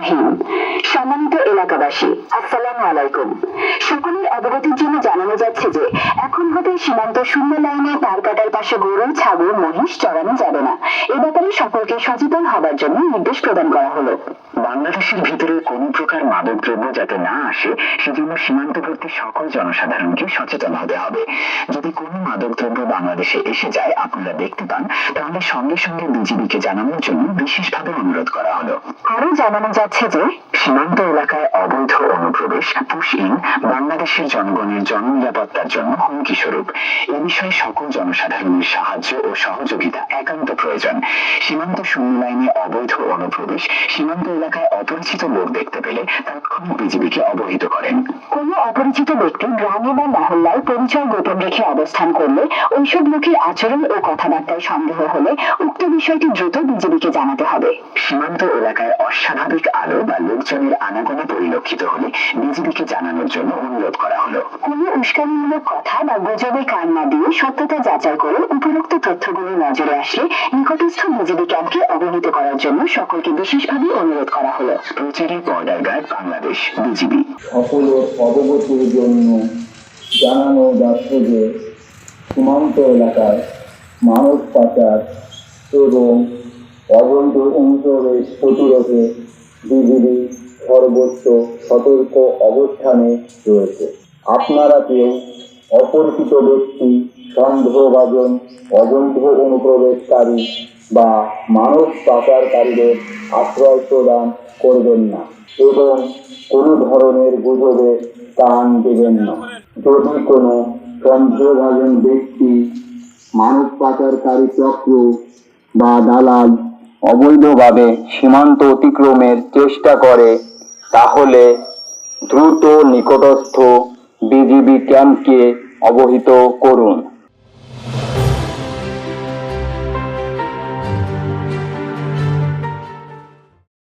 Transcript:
রহিম। সম্মানিত এলাকাবাসী, আসসালামু আলাইকুম। সকলের অবগতির জন্য জানানো যাচ্ছে যে এখন হতে সীমান্ত শূন্য লাইনে পার কাটার পাশে গরু, ছাগল, মহিষ চড়ানো যাবে না। এ ব্যাপারে সকলকে সচেতন হবার জন্য নির্দেশ প্রদান করা হলো। বাংলাদেশের ভিতরে কোনো প্রকার মাদকদ্রব্য যাতে না আসে সেজন্য সীমান্তবর্তী সকল জনসাধারণকে সচেতন হতে হবে। যদি কোনো মাদকদ্রব্য বাংলাদেশে এসে যায় আপনারা দেখতে পান, তাহলে সঙ্গে সঙ্গে বিজিবিকে জানানোর জন্য বিশেষভাবে অনুরোধ করা হলো। আরো জানানো যাচ্ছে যে সীমান্ত এলাকায় অবৈধ অনুপ্রবেশ, পুশ-ইন বাংলাদেশের জনগণের জননিরাপত্তার জন্য হুমকি স্বরূপ। এ বিষয়ে সকল জনসাধারণের সাহায্য ও সহযোগিতা একান্ত প্রয়োজন। সীমান্ত শূন্য লাইনে অবৈধ অনুপ্রবেশ, সীমান্ত এলাকায় অপরিচিত লোক দেখতে পেলে তাৎক্ষণিক বিজিবিকে অবহিত করেন। কোনো অপরিচিত ব্যক্তি গ্রামে বা মহল্লায় পরিচয় গোপন রেখে অবস্থান করলে ওইসব লোকের আচরণ ও কথাবার্তায় সন্দেহ হলে উক্ত বিষয়টি দ্রুত বিজিবিকে জানাতে হবে। সীমান্ত এলাকায় অস্বাভাবিক আলো বা লোকজনের আনাগোনা পরিলক্ষিত হলে বিজিবিকে জানানোর জন্য অনুরোধ করা হলো। কোনো উস্কানিমূলক কথা বা গুজবে কান না দিয়ে সত্যতা যাচাই করে উপরোক্ত তথ্যগুলো নজরে আসলে নিকটস্থ বিজিবি ক্যাম্পকে অবহিত করার জন্য সকলকে বিশেষভাবে অনুরোধ করা হলো। প্রচারে বর্ডার গার্ড বাংলাদেশ, বিজিবি। সকলের অবগতির জন্য জানানো যাচ্ছে যে সীমান্ত এলাকায় মানব পাচার এবং অবৈধ অনুপ্রবেশ প্রতিরোধে বিজিবি সর্বোচ্চ সতর্ক অবস্থানে রয়েছে। আপনারা কেউ অপরিচিত ব্যক্তি, সন্দেহভাজন, অবৈধ অনুপ্রবেশকারী বা মানব পাচারকারীদের আশ্রয় প্রদান করবেন না এবং কোনো ধরনের গুজবে কান দেবেন না। যদি কোনো সন্দেহভাজন ব্যক্তি, মানব পাচারকারী চক্র বা দালাল অবৈধভাবে সীমান্ত অতিক্রমের চেষ্টা করে তাহলে দ্রুত নিকটস্থ বিজিবি ক্যাম্পকে অবহিত করুন।